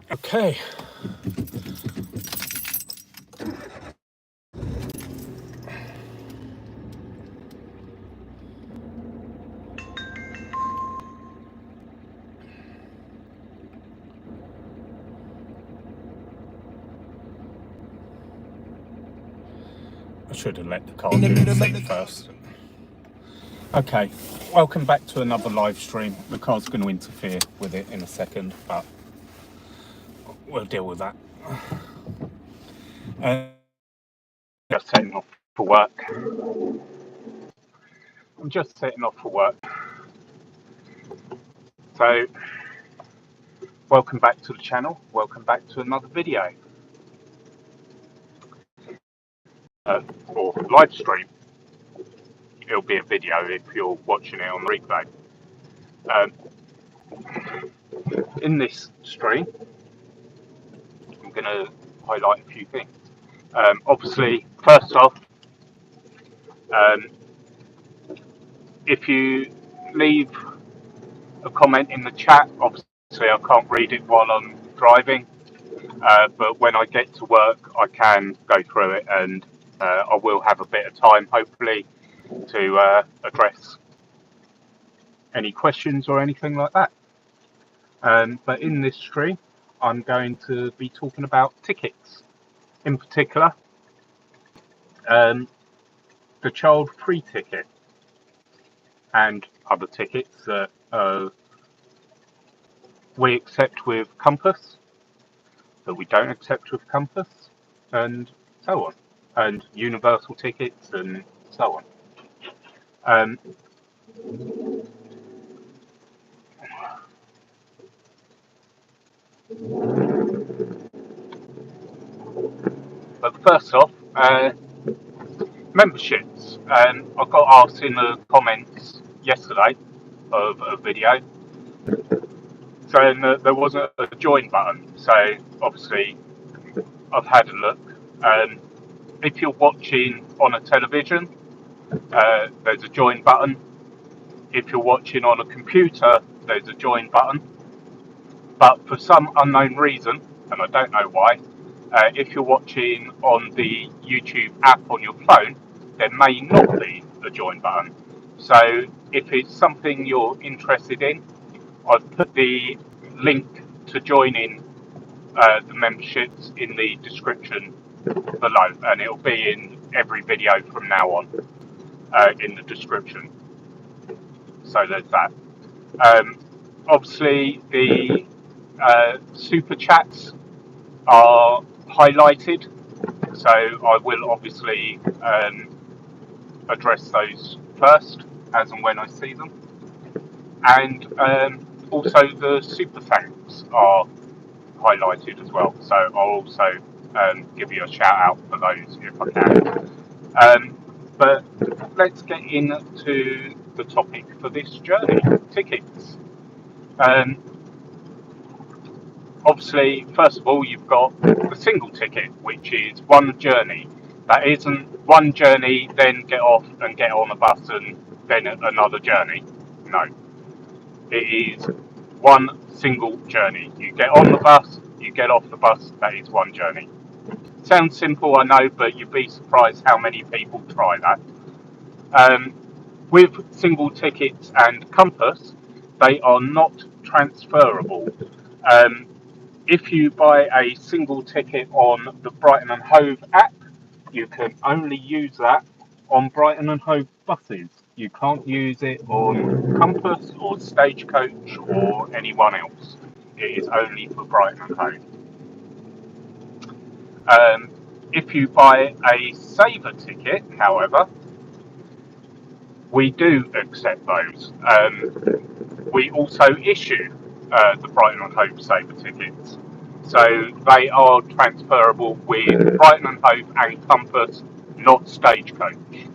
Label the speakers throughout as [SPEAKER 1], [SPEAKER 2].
[SPEAKER 1] Okay. I should have let the car do its thing first. Okay, welcome back to another live stream. The car's going to interfere with it in a second, but we'll deal with that. Just setting off for work. I'm just setting off for work. So, welcome back to the channel. Welcome back to another video. Or live stream. It'll be a video if you're watching it on replay. In this stream, I'm going to highlight a few things. Obviously, first off, if you leave a comment in the chat, obviously I can't read it while I'm driving, but when I get to work I can go through it, and I will have a bit of time hopefully to address any questions or anything like that. But in this stream I'm going to be talking about tickets, in particular the child-free ticket and other tickets that we accept with Compass, that we don't accept with Compass, and so on, and universal tickets and so on. But first off, memberships. I got asked in the comments yesterday of a video saying that there wasn't a join button. So obviously I've had a look. If you're watching on a television, there's a join button. If you're watching on a computer, there's a join button. But for some unknown reason, and I don't know why, if you're watching on the YouTube app on your phone, there may not be a join button. So if it's something you're interested in, I've put the link to joining the memberships in the description below, and it'll be in every video from now on in the description. So there's that. Obviously, the super chats are highlighted, so I will obviously address those first as and when I see them, and also the super thanks are highlighted as well, so I'll also give you a shout out for those if I can. But let's get into the topic for this journey, tickets. Obviously, first of all, you've got the single ticket, which is one journey. That isn't one journey, then get off and get on a bus and then another journey. No. It is one single journey. You get on the bus, you get off the bus, that is one journey. Sounds simple, I know, but you'd be surprised how many people try that. With single tickets and Compass, they are not transferable. If you buy a single ticket on the Brighton and Hove app, you can only use that on Brighton and Hove buses. You can't use it on Compass or Stagecoach or anyone else. It is only for Brighton and Hove. If you buy a Saver ticket, however, we do accept those. We also issue the Brighton and Hove Saver tickets. So they are transferable with Brighton and Hove and Compass, not Stagecoach.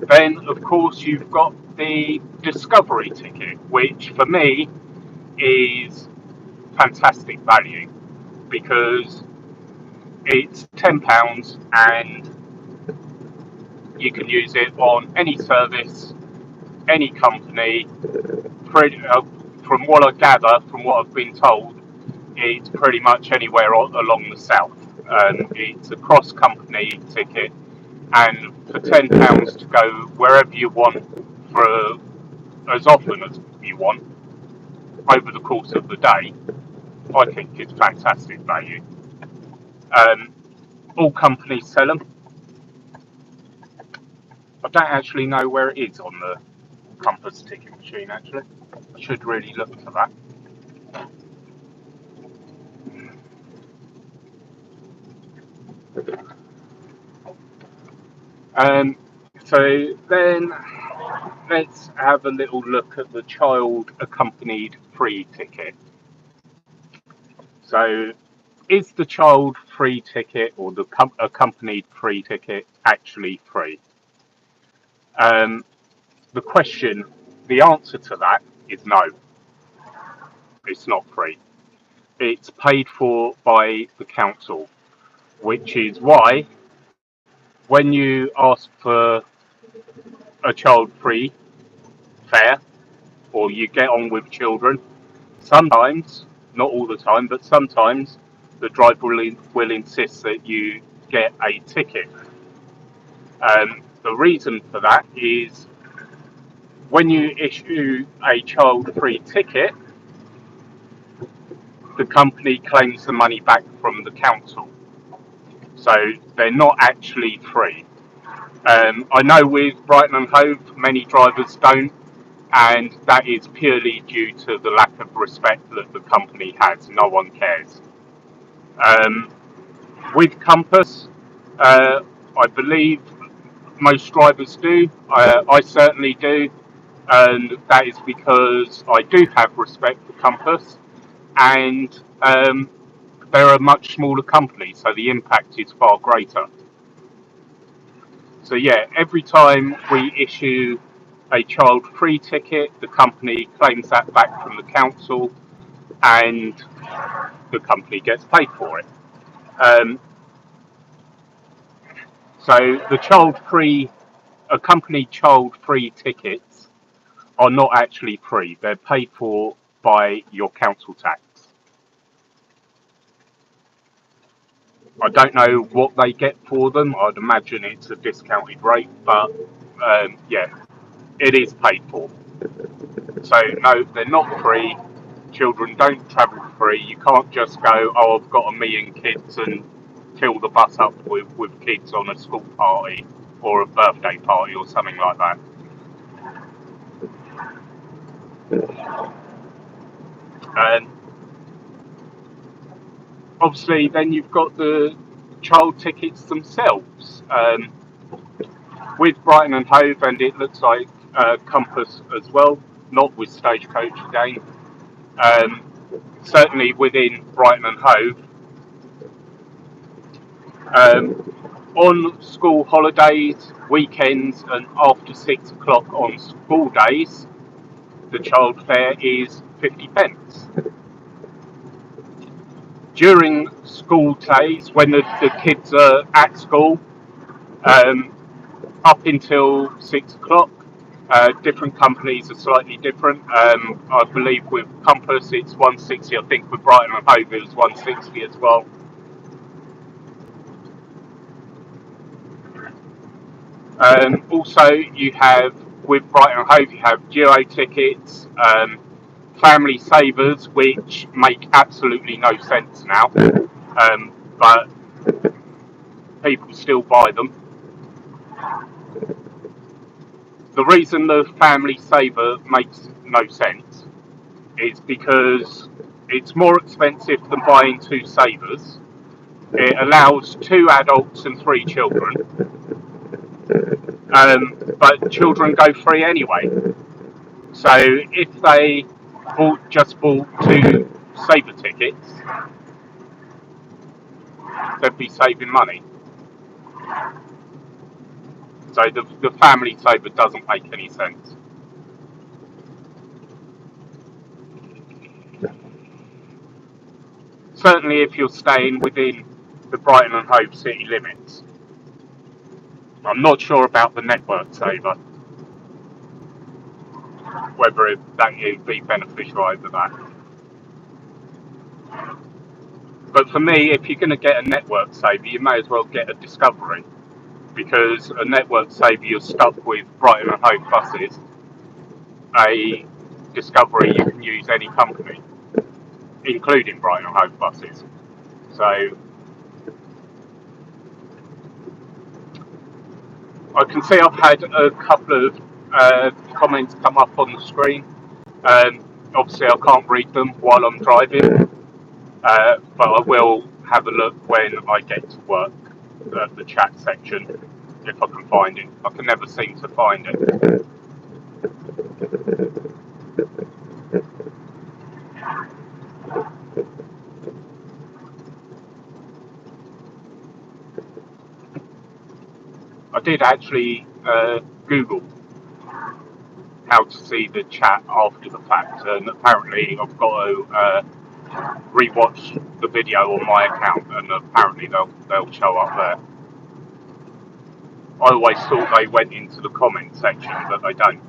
[SPEAKER 1] Then, of course, you've got the Discovery ticket, which for me is fantastic value because it's £10 and you can use it on any service, any company, pretty, from what I gather, from what I've been told, it's pretty much anywhere along the south. It's a cross-company ticket, and for £10 to go wherever you want for as often as you want over the course of the day, I think it's fantastic value. All companies sell them. I don't actually know where it is on the Compass ticket machine, actually. I should really look for that. So then let's have a little look at the child accompanied free ticket. So is the child free ticket or the accompanied free ticket actually free? The answer to that is no, it's not free. It's paid for by the council, which is why when you ask for a child free fare or you get on with children, sometimes, not all the time, but sometimes the driver will insist that you get a ticket. The reason for that is when you issue a child free ticket, the company claims the money back from the council. So they're not actually free. I know with Brighton and Hove, many drivers don't, and that is purely due to the lack of respect that the company has. No one cares. With Compass, I believe most drivers do. I certainly do, and that is because I do have respect for Compass, and they're a much smaller company, so the impact is far greater. So yeah, every time we issue a child-free ticket, the company claims that back from the council, and the company gets paid for it. So the child-free, accompanied child-free tickets are not actually free. They're paid for by your council tax. I don't know what they get for them. I'd imagine it's a discounted rate, but yeah, it is paid for. So no, they're not free. Children don't travel free. You can't just go, oh, I've got 1 million kids and fill the bus up with kids on a school party or a birthday party or something like that. Obviously, then you've got the child tickets themselves. With Brighton and Hove, and it looks like Compass as well, not with Stagecoach again. Certainly within Brighton and Hove. On school holidays, weekends, and after 6 o'clock on school days, the child fare is 50p. During school days, when the kids are at school, up until 6 o'clock, different companies are slightly different. I believe with Compass it's 160. I think with Brighton and Hove it was 160 as well. Also, you have with Brighton and Hove you have duo tickets, family savers, which make absolutely no sense now, but people still buy them. The reason the family saver makes no sense is because it's more expensive than buying 2 savers. It allows 2 adults and 3 children, but children go free anyway. So if they just bought 2 saver tickets, they'd be saving money. So the family saver doesn't make any sense. Certainly if you're staying within the Brighton and Hove city limits. I'm not sure about the network saver. whether that would be beneficial over that. But for me, if you're going to get a network saver, you may as well get a Discovery, because a network saver, you're stuck with Brighton and Hove buses. A Discovery, you can use any company, including Brighton and Hove buses. So I can see I've had a couple of comments come up on the screen. Obviously, I can't read them while I'm driving, but I will have a look when I get to work at the chat section, if I can find it. I can never seem to find it. I did actually Google how to see the chat after the fact, and apparently I've got to rewatch the video on my account, and apparently they'll show up there. I always thought they went into the comment section, but they don't.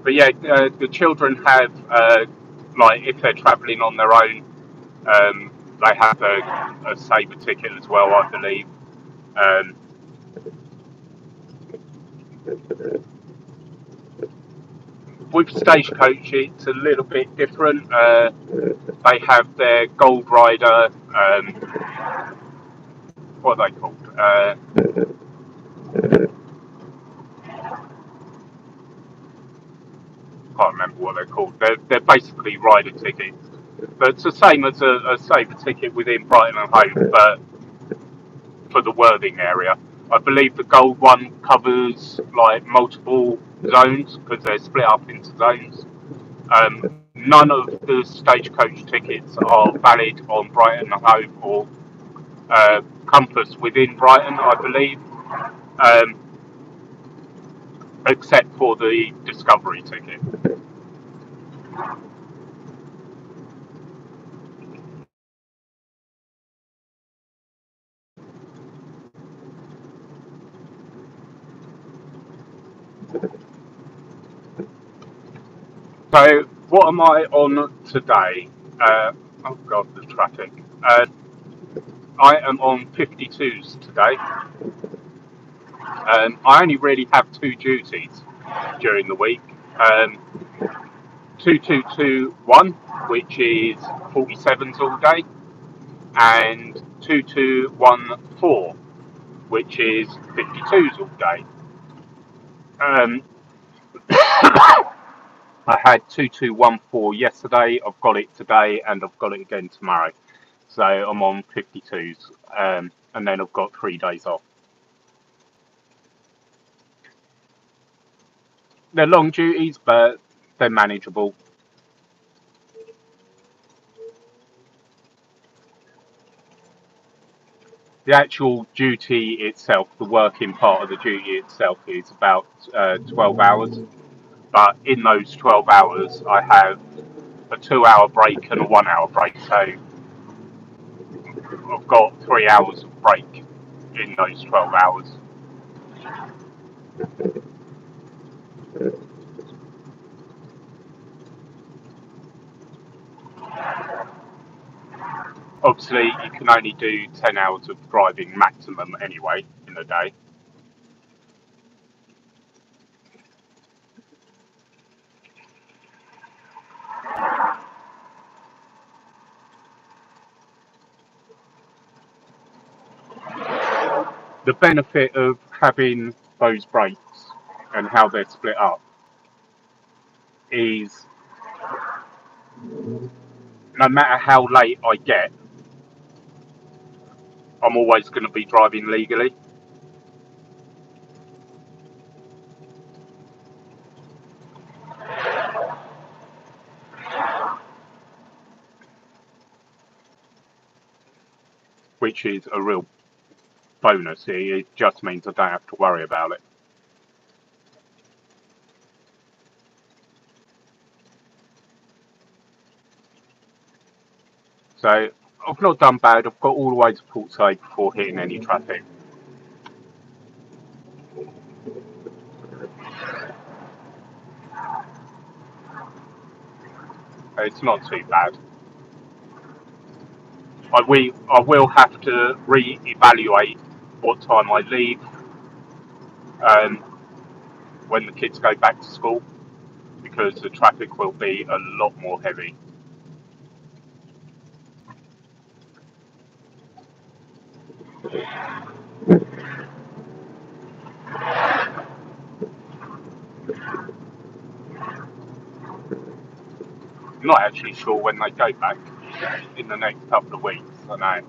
[SPEAKER 1] But yeah, the children have, like, if they're travelling on their own, they have a saver ticket as well, I believe. With Stagecoach, it's a little bit different. They have their Gold Rider, what are they called? Can't remember what they're called. They're basically rider tickets. But it's the same as a saver ticket within Brighton and Hove, but for the Worthing area. I believe the gold one covers like multiple zones because they're split up into zones. None of the Stagecoach tickets are valid on Brighton and Hove or Compass within Brighton, I believe, except for the Discovery ticket. So, what am I on today? Oh God, the traffic. I am on 52s today. I only really have two duties during the week. 2221, which is 47s all day, and 2214, which is 52s all day. I had 2214 yesterday, I've got it today, and I've got it again tomorrow. So I'm on 52s, and then I've got 3 days off. They're long duties, but they're manageable. The actual duty itself, the working part of the duty itself, is about 12 hours. But in those 12 hours, I have a 2-hour break and a 1-hour break. So I've got 3 hours of break in those 12 hours. Obviously, you can only do 10 hours of driving maximum anyway in a day. The benefit of having those breaks and how they're split up is no matter how late I get, I'm always going to be driving legally. Which is a real bonus. It just means I don't have to worry about it. So I've not done bad. I've got all the way to Port Said before hitting any traffic. It's not too bad. I will have to re-evaluate what time I leave um, when the kids go back to school, because the traffic will be a lot more heavy. I'm not actually sure when they go back, in the next couple of weeks, I know.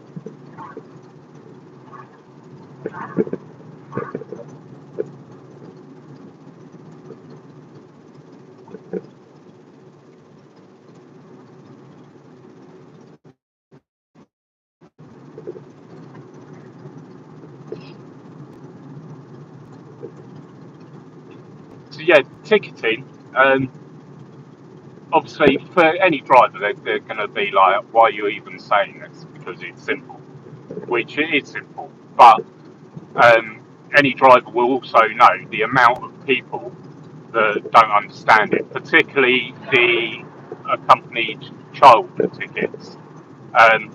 [SPEAKER 1] So yeah, ticketing. Obviously, for any driver, they're going to be like, "Why are you even saying this?" Because it's simple, which it is simple. But any driver will also know the amount of people that don't understand it, particularly the accompanied child tickets. Um,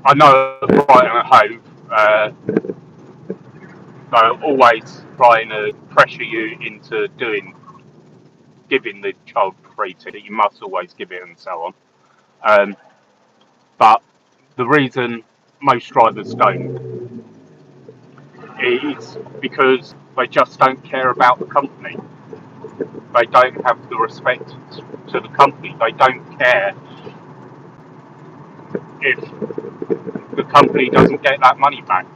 [SPEAKER 1] I know at Brighton and Hove, they're always trying to pressure you into giving the child free ticket. You must always give it, and so on. But the reason most drivers don't is because they just don't care about the company. They don't have the respect to the company. They don't care if the company doesn't get that money back.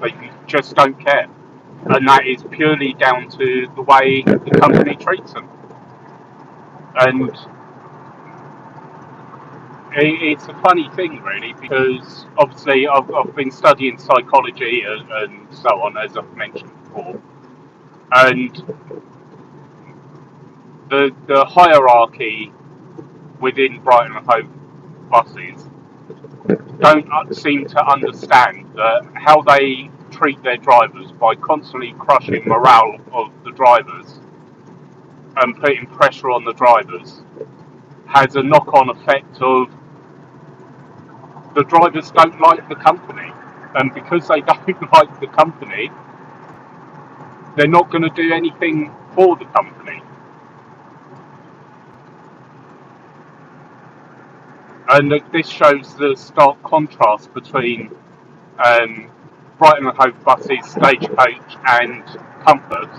[SPEAKER 1] They just don't care. And that is purely down to the way the company treats them. And it's a funny thing, really, because obviously I've been studying psychology and so on, as I've mentioned before. And the hierarchy within Brighton and Hove buses don't seem to understand how they treat their drivers by constantly crushing morale of the drivers and putting pressure on the drivers has a knock-on effect of the drivers don't like the company, and because they don't like the company, they're not going to do anything for the company. And this shows the stark contrast between Brighton and Hove buses, Stagecoach, and Comforts.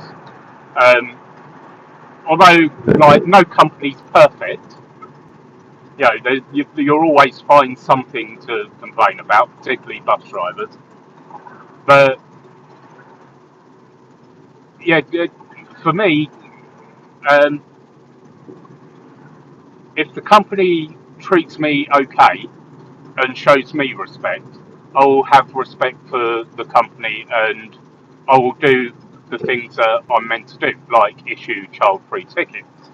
[SPEAKER 1] Um, although, like, no company's perfect, you'll always find something to complain about, particularly bus drivers. But yeah, for me, um, if the company treats me okay and shows me respect, I will have respect for the company, and I will do the things that I'm meant to do, like issue child-free tickets.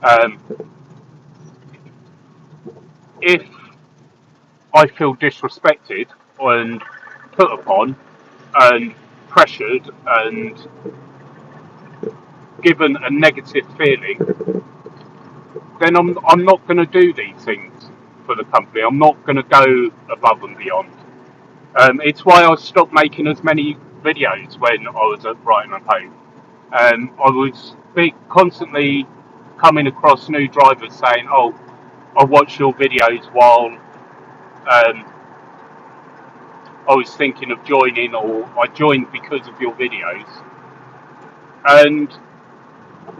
[SPEAKER 1] Um, if I feel disrespected and put upon and pressured and given a negative feeling, then I'm not going to do these things for the company. I'm not going to go above and beyond. It's why I stopped making as many videos when I was at Brighton and Hove. I was constantly coming across new drivers saying, "Oh, I watch your videos while I was thinking of joining, or I joined because of your videos." And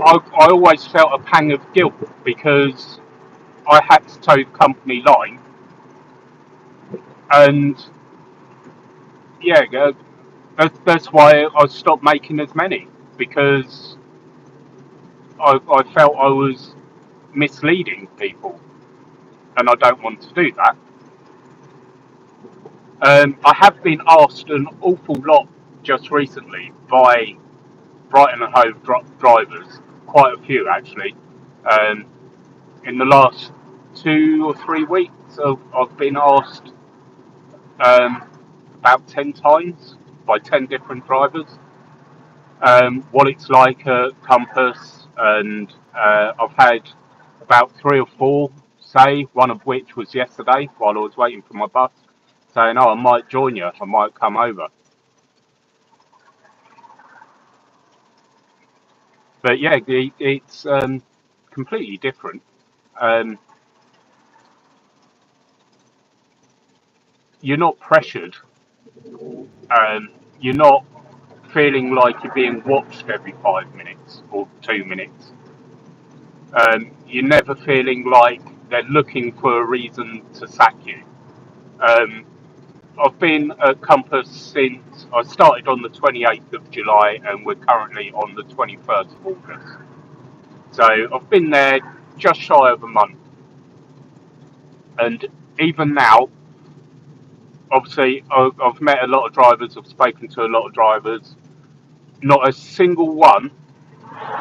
[SPEAKER 1] I always felt a pang of guilt because I had to toe the company line, and yeah, that's why I stopped making as many, because I felt I was misleading people, and I don't want to do that. I have been asked an awful lot just recently by Brighton and Hove drivers, quite a few actually, um, in the last 2 or 3 weeks, I've been asked about 10 times by 10 different drivers what it's like at Compass, and I've had about 3 or 4 say, one of which was yesterday while I was waiting for my bus, saying, "Oh, I might join you, I might come over." But yeah, it's completely different. Um, you're not pressured. You're not feeling like you're being watched every 5 minutes or 2 minutes. You're never feeling like they're looking for a reason to sack you. Um, I've been at Compass since I started on the 28th of July, and we're currently on the 21st of August. So I've been there just shy of a month. And even now, obviously, I've met a lot of drivers, I've spoken to a lot of drivers. Not a single one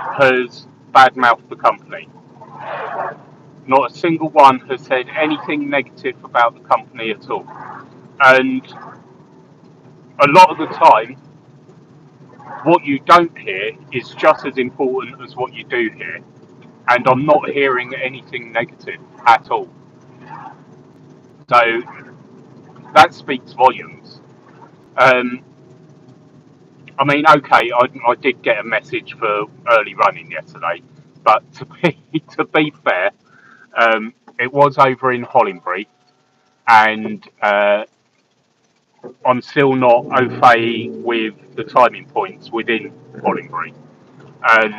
[SPEAKER 1] has badmouthed the company. Not a single one has said anything negative about the company at all. And a lot of the time, what you don't hear is just as important as what you do hear. And I'm not hearing anything negative at all. So that speaks volumes. Um, I mean, okay, I did get a message for early running yesterday, but to be fair, it was over in Hollingbury, and I'm still not au fait with the timing points within Hollingbury, and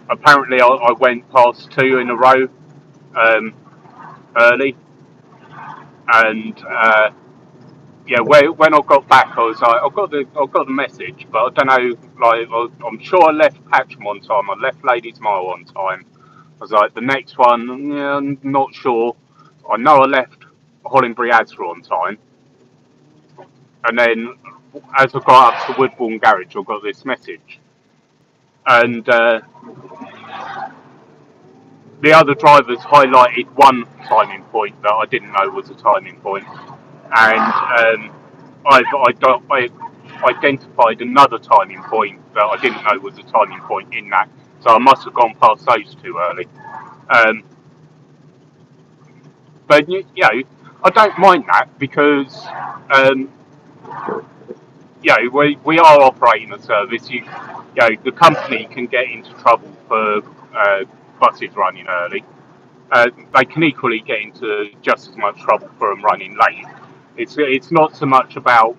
[SPEAKER 1] apparently I went past 2 in a row um, early, and yeah, when I got back, I was like, I've got the message, but I don't know. Like, I'm sure I left Patcham on time. I left Ladies Mile on time. I was like, the next one, yeah, I'm not sure. I know I left Hollingbury Asra on time, and then as I got up to Woodbourne Garage, I got this message, and the other drivers highlighted one timing point that I didn't know was a timing point, and I identified another timing point that I didn't know was a timing point in that, so I must have gone past those too early. Um, but I don't mind that because um, we are operating a service. The company can get into trouble for buses running early. They can equally get into just as much trouble for them running late. It's not so much about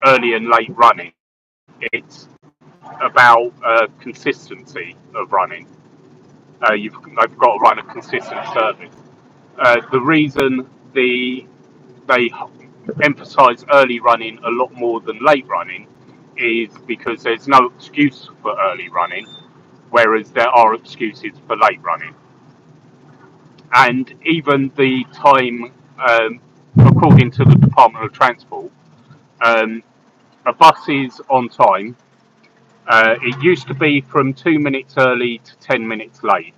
[SPEAKER 1] early and late running. It's about consistency of running. They've got to run a consistent service. The reason they emphasise early running a lot more than late running is because there's no excuse for early running, whereas there are excuses for late running. And even the time, according to the Department of Transport, um, a bus is on time. It used to be from 2 minutes early to 10 minutes late.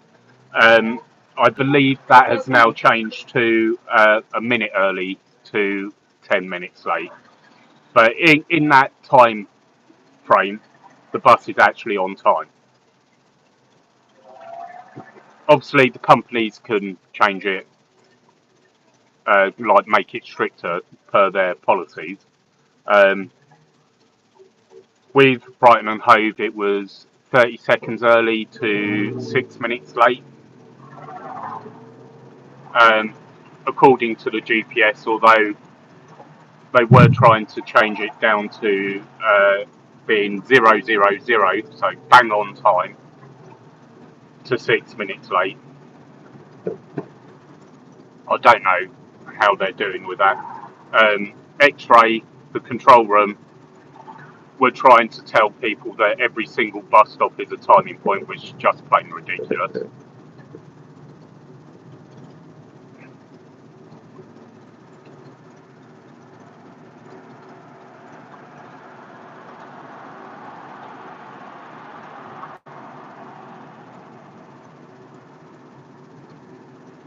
[SPEAKER 1] Um, I believe that has now changed to a minute early to 10 minutes late. But in that time frame, the bus is actually on time. Obviously, the companies can change it, like make it stricter per their policies. Um, with Brighton and Hove, it was 30 seconds early to 6 minutes late. Um, according to the GPS, although they were trying to change it down to being 000, so bang on time, to 6 minutes late. I don't know how they're doing with that. X-Ray, the control room, were trying to tell people that every single bus stop is a timing point, which is just plain ridiculous.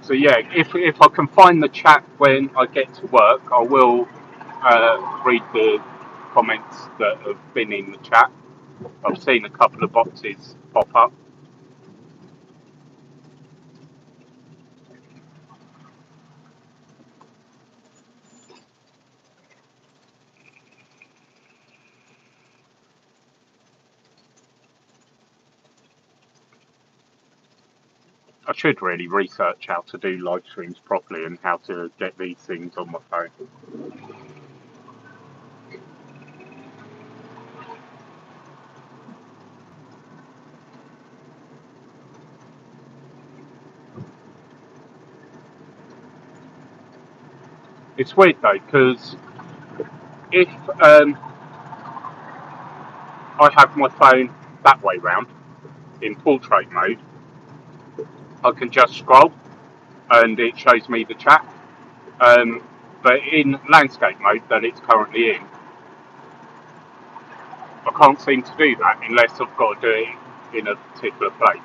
[SPEAKER 1] So yeah, if I can find the chat when I get to work, I will read the comments that have been in the chat. I've seen a couple of boxes pop up. I should really research how to do live streams properly and how to get these things on my phone. It's weird though, because if I have my phone that way round in portrait mode, I can just scroll and it shows me the chat. But in landscape mode that it's currently in, I can't seem to do that unless I've got to do it in a particular place.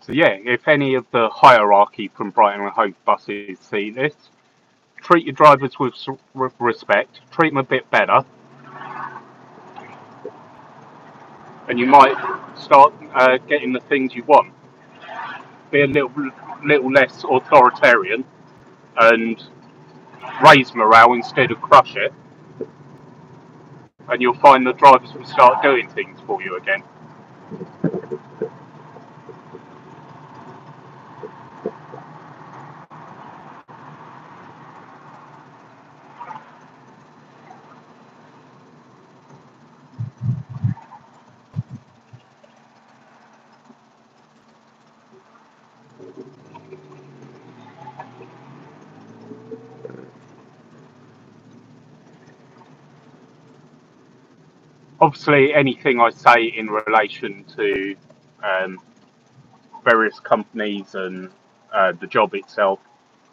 [SPEAKER 1] So yeah, if any of the hierarchy from Brighton and Hove buses see this, treat your drivers with respect, treat them a bit better, and you might start getting the things you want. Be a little less authoritarian and raise morale instead of crush it, and you'll find the drivers will start doing things for you again. Obviously, anything I say in relation to um, various companies and the job itself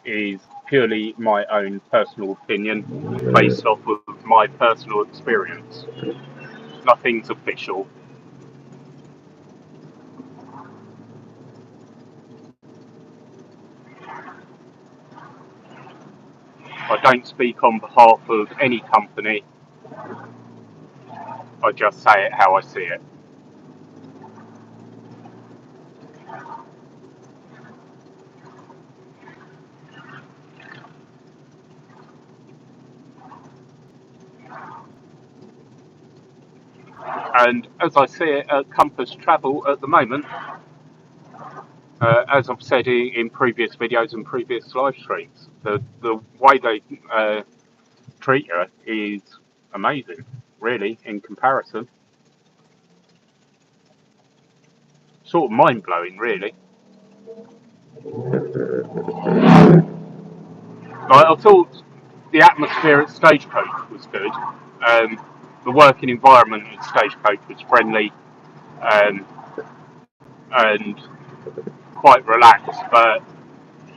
[SPEAKER 1] is purely my own personal opinion based off of my personal experience. Nothing's official. I don't speak on behalf of any company. I just say it how I see it. And as I see it at Compass Travel at the moment, as I've said in previous videos and previous live streams, the way they treat you is amazing, really, in comparison. Sort of mind blowing, really. Like, I thought the atmosphere at Stagecoach was good. The working environment at Stagecoach was friendly um, and quite relaxed, but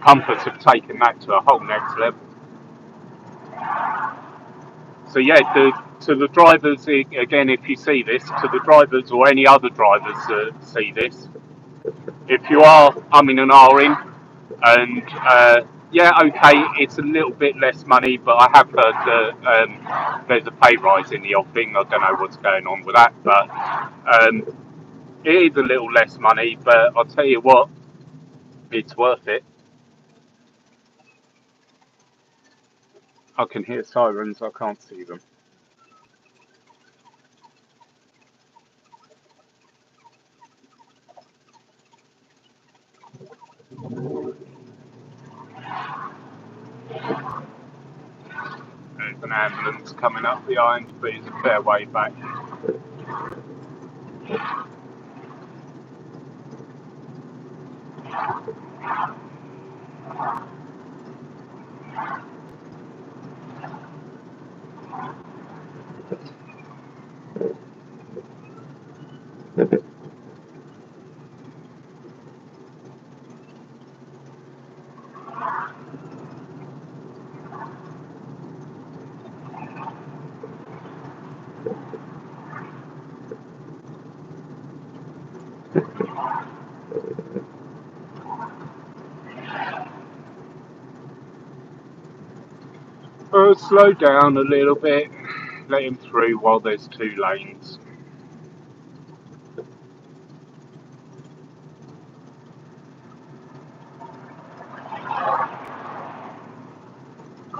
[SPEAKER 1] Compass have taken that to a whole next level. So yeah, to the drivers, again, if you see this, to the drivers or any other drivers that see this, if you are umming and ahhing, and yeah, okay, it's a little bit less money, but I have heard that there's a pay rise in the offing. I don't know what's going on with that, but it is a little less money, but I'll tell you what, it's worth it. I can hear sirens, I can't see them. There's an ambulance coming up behind, but it's a fair way back. Slow down a little bit, let him through while there's 2 lanes.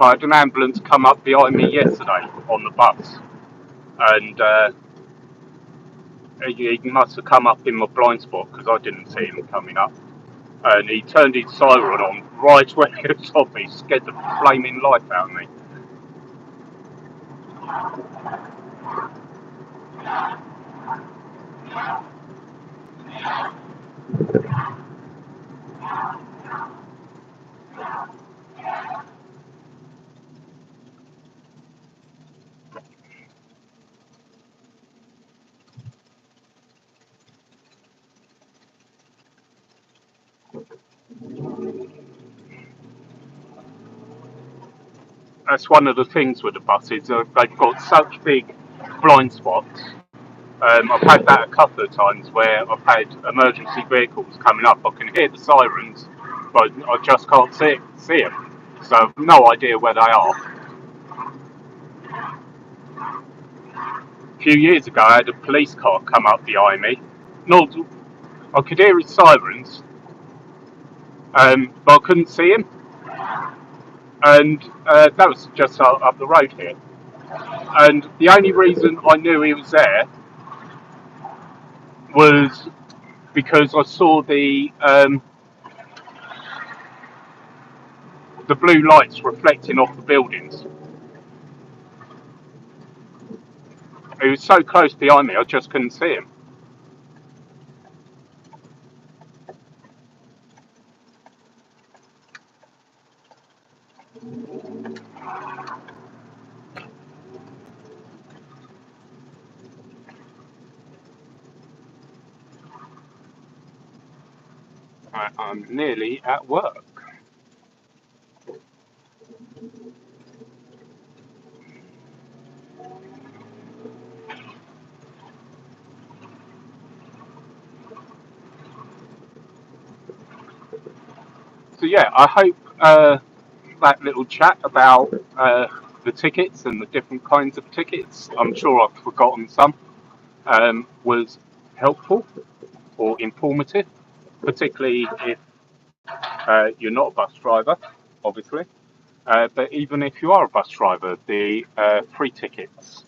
[SPEAKER 1] I had an ambulance come up behind me yesterday on the bus, and he must have come up in my blind spot because I didn't see him coming up. And he turned his siren on right when he was on me, scared the flaming life out of me. That's one of the things with the buses, they've got such big blind spots. I've had that a couple of times where I've had emergency vehicles coming up. I can hear the sirens, but I just can't see them. So I've no idea where they are. A few years ago, I had a police car come up behind me. Not, I could hear his sirens, but I couldn't see him. And that was just up the road here. And the only reason I knew he was there was because I saw the blue lights reflecting off the buildings. He was so close behind me, I just couldn't see him. I'm nearly at work. So yeah, I hope that little chat about the tickets and the different kinds of tickets, I'm sure I've forgotten some, was helpful or informative, particularly if you're not a bus driver, obviously. But even if you are a bus driver, the free tickets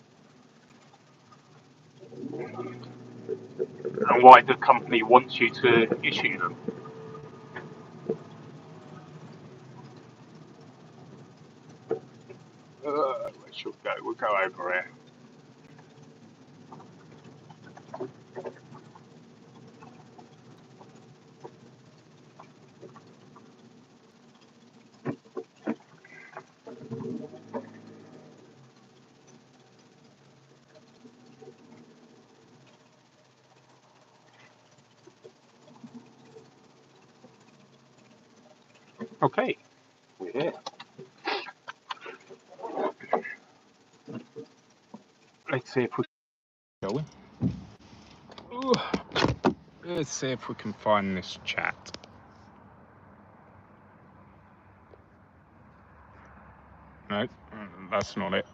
[SPEAKER 1] and why the company wants you to issue them. Where should we go? We'll go over here. Okay, we're here. Let's see if we can go in. Let's see if we can find this chat. No, that's not it.